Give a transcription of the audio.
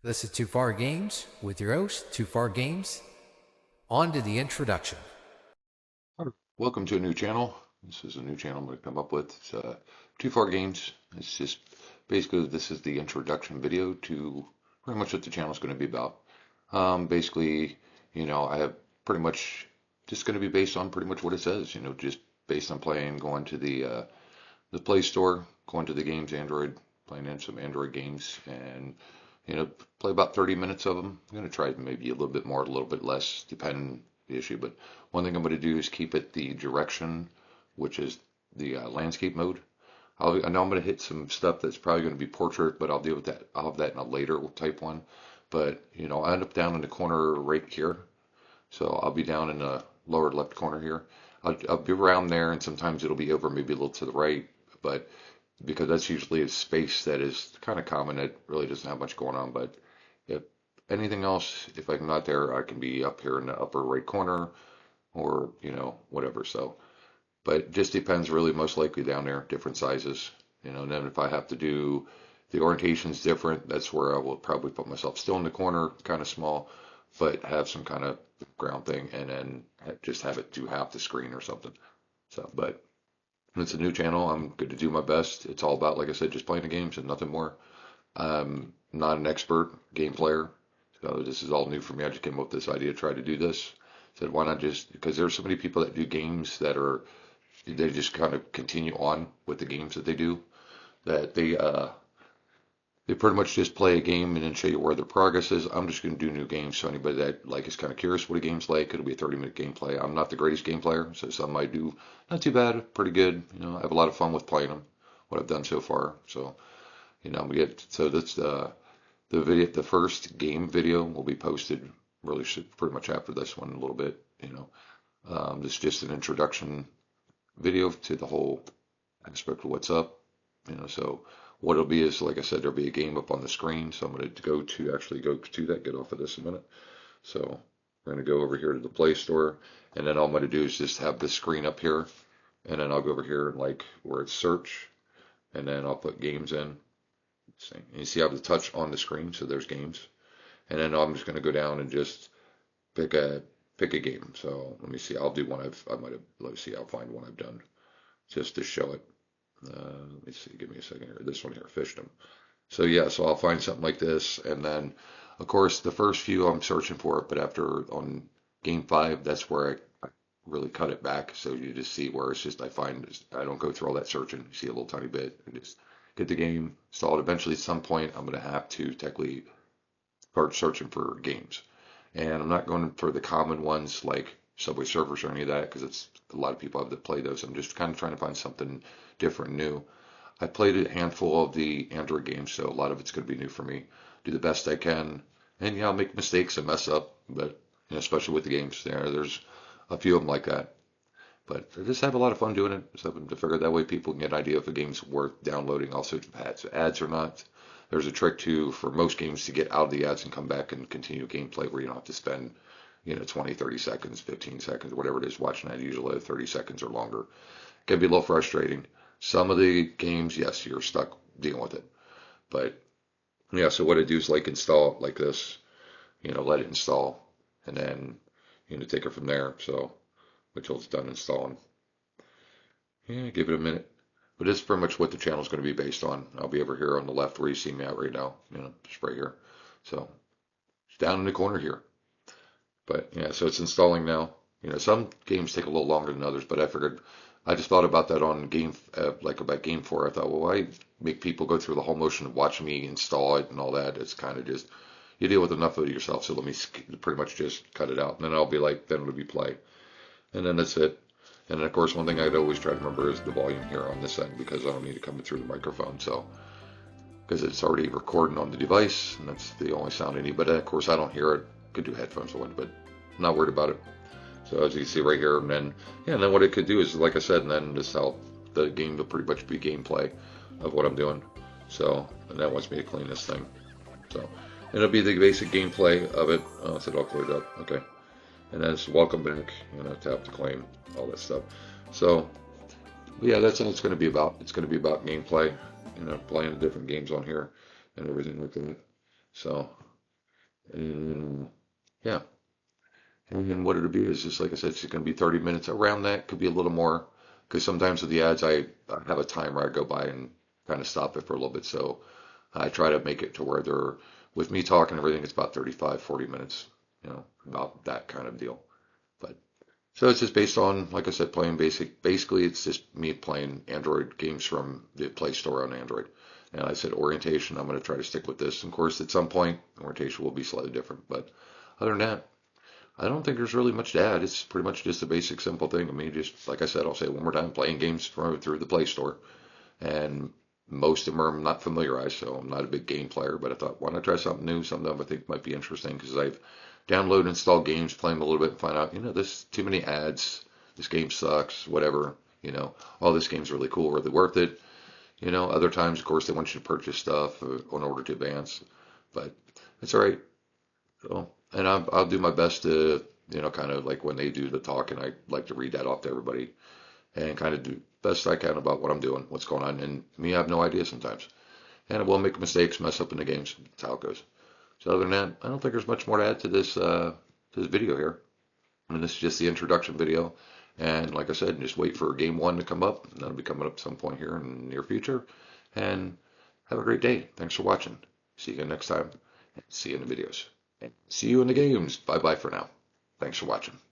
This is 2FarGamez with your host, 2FarGamez. On to the introduction. Welcome to a new channel. This is a new channel I'm going to come up with. It's 2FarGamez. It's just basically this is the introduction video to pretty much what the channel is going to be about. Basically, I have pretty much just going to be based on pretty much what it says. Just based on playing, going to the Play Store, going to the games Android, playing in some Android games, and play about 30 minutes of them. I'm going to try maybe a little bit more, a little bit less, depending the issue. But one thing I'm going to do is keep it the direction, which is the landscape mode. I know I'm going to hit some stuff that's probably going to be portrait, but I'll deal with that. I'll have that in a later type one. But I end up down in the corner right here. So I'll be down in the lower left corner here. I'll be around there, and sometimes it'll be over maybe a little to the right. But because that's usually a space that is kind of common, it really doesn't have much going on. But if anything else, if I'm not there, I can be up here in the upper right corner or, whatever. So, but it just depends really, most likely down there, different sizes, and then if I have to do the orientation's different, that's where I will probably put myself still in the corner, kind of small, but have some kind of ground thing and then just have it do half the screen or something. So, but it's a new channel. I'm going to do my best. It's all about, like I said, just playing the games and nothing more. I'm not an expert game player, so this is all new for me. I just came up with this idea to try to do this. Said, why not just, because there's so many people that do games that they just kind of continue on with the games that they do, that they pretty much just play a game and then show you where their progress is. I'm just going to do new games. So anybody that is kind of curious what a game's like, it'll be a 30-minute gameplay. I'm not the greatest game player, so some I do not too bad, pretty good. I have a lot of fun with playing them, what I've done so far. So, that's the video. The first game video will be posted really pretty much after this one a little bit. This is just an introduction video to the whole aspect of what's up. So what it'll be is, like I said, there'll be a game up on the screen. So I'm going to actually go to that, get off of this a minute. So we're going to go over here to the Play Store, and then all I'm going to do is just have this screen up here, and then I'll go over here and where it's search, and then I'll put games in. And you see I have the touch on the screen, so there's games. And then I'm just going to go down and just pick a game. So let me see. I'll do one let's see. I'll find one I've done just to show it. Let me see. Give me a second here. This one here, Fishdom. So yeah, so I'll find something like this, and then of course the first few I'm searching for it, but after on game 5, that's where I really cut it back. So you just see where it's just I don't go through all that searching. You see a little tiny bit and just get the game installed. Eventually, at some point, I'm going to have to technically start searching for games, and I'm not going for the common ones like Subway Surfers or any of that because it's a lot of people have to play those. I'm just kind of trying to find something different, new. I played a handful of the Android games, so a lot of it's going to be new for me. Do the best I can, and I'll make mistakes and mess up, but especially with the games, there's a few of them like that. But I just have a lot of fun doing it. Something to figure that way people can get an idea if a game's worth downloading all sorts of ads or not. There's a trick too for most games to get out of the ads and come back and continue gameplay where you don't have to spend 20, 30 seconds, 15 seconds, whatever it is watching that. Usually 30 seconds or longer. It can be a little frustrating. Some of the games, yes, you're stuck dealing with it. But yeah, so what I do is install it like this, let it install, and then take it from there. So until it's done installing. Yeah, give it a minute. But it's pretty much what the channel is going to be based on. I'll be over here on the left where you see me at right now, just right here. So it's down in the corner here. But yeah, so it's installing now. Some games take a little longer than others, but I just thought about that on about game 4. I thought, well, why make people go through the whole motion of watching me install it and all that? It's kind of just, you deal with enough of it yourself, so let me pretty much just cut it out. And then then it'll be play. And then that's it. And then, of course, one thing I'd always try to remember is the volume here on this end because I don't need it coming through the microphone. So, because it's already recording on the device, and that's the only sound I need. But of course, I don't hear it. Could do headphones or one, but I'm not worried about it. So as you can see right here, and then what it could do is, like I said, and then just how the game will pretty much be gameplay of what I'm doing. So, and that wants me to clean this thing. So, and it'll be the basic gameplay of it. Oh, it's all cleared up. Okay. And then it's welcome back, tap to claim, all that stuff. So, yeah, that's what it's going to be about. It's going to be about gameplay, playing the different games on here and everything like that. So, And yeah, and what it'll be is just like I said, it's going to be 30 minutes. Around that could be a little more because sometimes with the ads, I have a timer I go by and kind of stop it for a little bit. So I try to make it to where they're with me talking and everything. It's about 35, 40 minutes, about that kind of deal. But so it's just based on, like I said, playing basically it's just me playing Android games from the Play Store on Android. And I said orientation, I'm going to try to stick with this. Of course, at some point, orientation will be slightly different. But other than that, I don't think there's really much to add. It's pretty much just a basic, simple thing. I mean, just like I said, I'll say it one more time, playing games through the Play Store. And most of them are not familiarized, so I'm not a big game player, but I thought, why not try something new, something that I think might be interesting, because I've downloaded and installed games, play them a little bit, and find out, there's too many ads, this game sucks, whatever, all this game's really cool, really worth it. Other times, of course, they want you to purchase stuff in order to advance, but it's all right. So, and I'll do my best to, kind of like when they do the talk, and I like to read that off to everybody and kind of do best I can about what I'm doing, what's going on. And me, I have no idea sometimes. And I will make mistakes, mess up in the games. That's how it goes. So other than that, I don't think there's much more to add to this video here. I mean, this is just the introduction video. And like I said, just wait for game one to come up. And that'll be coming up at some point here in the near future. And have a great day. Thanks for watching. See you again next time. See you in the videos. And see you in the games. Bye bye for now. Thanks for watching.